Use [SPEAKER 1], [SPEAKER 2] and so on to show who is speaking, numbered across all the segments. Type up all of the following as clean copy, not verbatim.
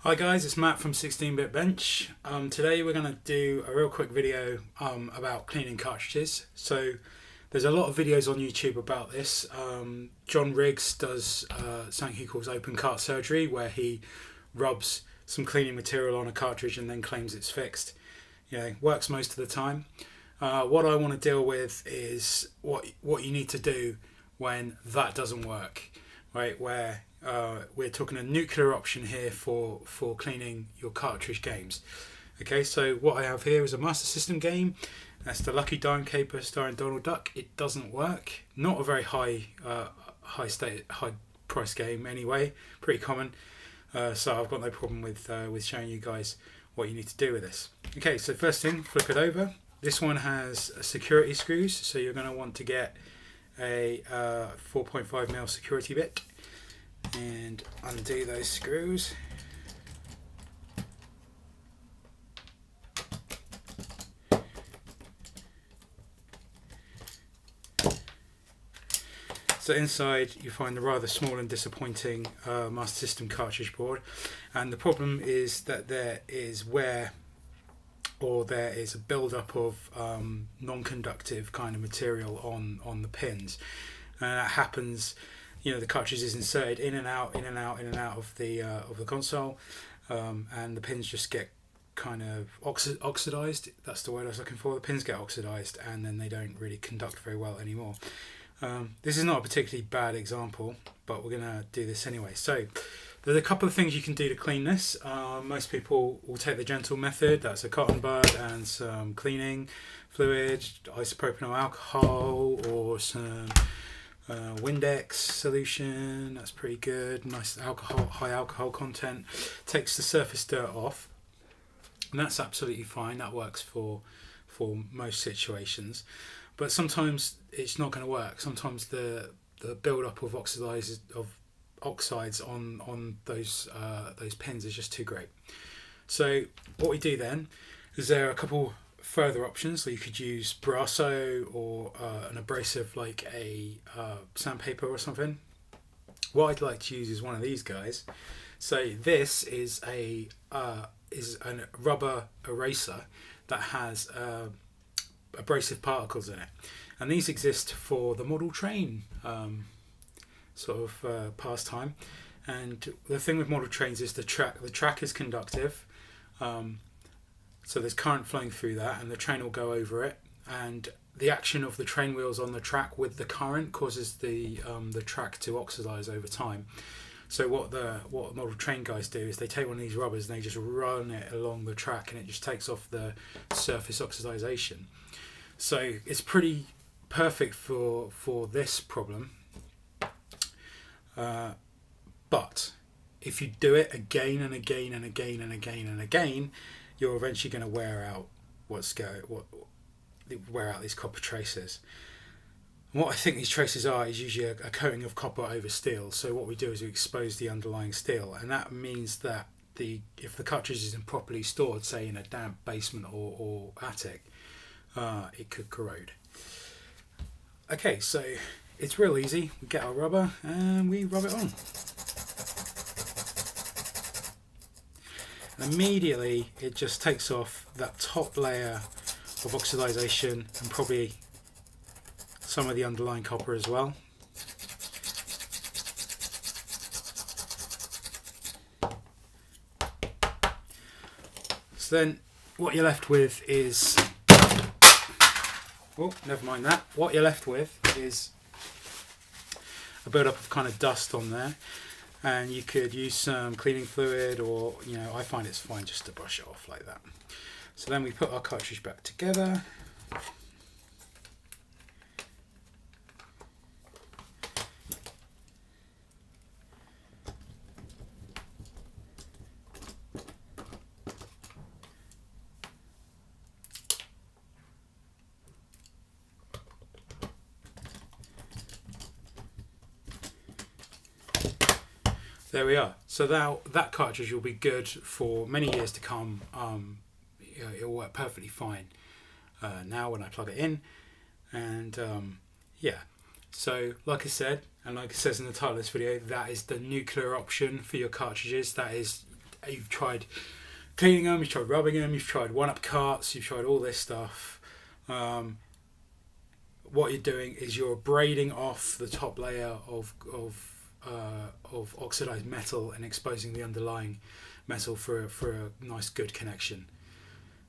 [SPEAKER 1] Hi guys, it's Matt from 16-Bit Bench. Today we're going to do a real quick video about cleaning cartridges. So there's a lot of videos on YouTube about this. John Riggs does something he calls open cart surgery, where he rubs some cleaning material on a cartridge and then claims it's fixed. Works most of the time. What I want to deal with is what you need to do when that doesn't work, right? Where we're talking a nuclear option here for cleaning your cartridge games. Okay, so what I have here is a Master System game. That's the Lucky Dime Caper starring Donald Duck. It doesn't work. Not a very high price game anyway. Pretty common. So I've got no problem with showing you guys what you need to do with this. Okay, so first thing, flip it over. This one has security screws, so you're going to want to get a 4.5mm security bit and undo those screws. So inside you find the rather small and disappointing Master System cartridge board, and the problem is that there is wear, or there is a build-up of non-conductive kind of material on the pins, and that happens. The cartridge is inserted in and out of the console, and the pins just get kind of oxidized. That's the word I was looking for. The pins get oxidized, and then they don't really conduct very well anymore. This is not a particularly bad example, but we're going to do this anyway. So there's a couple of things you can do to clean this. Most people will take the gentle method. That's a cotton bud and some cleaning fluid, isopropyl alcohol, or some Windex solution. That's pretty good. Nice high alcohol content. Takes the surface dirt off, and that's absolutely fine. That works for most situations. But sometimes it's not going to work. Sometimes the build-up of oxides on those pins is just too great. So what we do then is there are a couple further options. So you could use Brasso or an abrasive like a sandpaper or something. What I'd like to use is one of these guys. So this is a rubber eraser that has abrasive particles in it, and these exist for the model train pastime. And the thing with model trains is the track is conductive. So there's current flowing through that, and the train will go over it, and the action of the train wheels on the track with the current causes the track to oxidize over time. So what model train guys do is they take one of these rubbers and they just run it along the track, and it just takes off the surface oxidization. So it's pretty perfect for this problem. But if you do it again and again and again and again and again, you're eventually going to wear out these copper traces. And what I think these traces are is usually a coating of copper over steel. So what we do is we expose the underlying steel, and that means that if the cartridge isn't properly stored, say in a damp basement or attic, it could corrode. Okay, so it's real easy. We get our rubber and we rub it on. Immediately it just takes off that top layer of oxidization and probably some of the underlying copper as well. So then what you're left with is, oh, never mind that. What you're left with is a build-up of kind of dust on there. And you could use some cleaning fluid, or I find it's fine just to brush it off like that. So then we put our cartridge back together. There we are. So now that cartridge will be good for many years to come. It will work perfectly fine now when I plug it in. And yeah, so like I said, and like it says in the title of this video, that is the nuclear option for your cartridges. That is you've tried cleaning them, you've tried rubbing them, you've tried one-up carts, you've tried all this stuff. What you're doing is you're braiding off the top layer of oxidized metal and exposing the underlying metal for a nice good connection.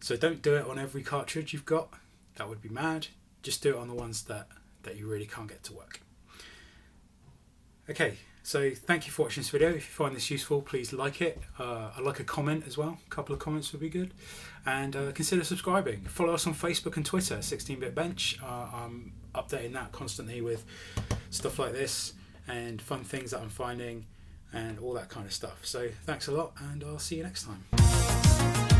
[SPEAKER 1] So don't do it on every cartridge you've got. That would be mad. Just do it on the ones that you really can't get to work. Okay, so thank you for watching this video. If you find this useful, please like it. I'd like a comment as well. A couple of comments would be good. And consider subscribing. Follow us on Facebook and Twitter, 16-Bit Bench. I'm updating that constantly with stuff like this and fun things that I'm finding and all that kind of stuff. So thanks a lot, and I'll see you next time.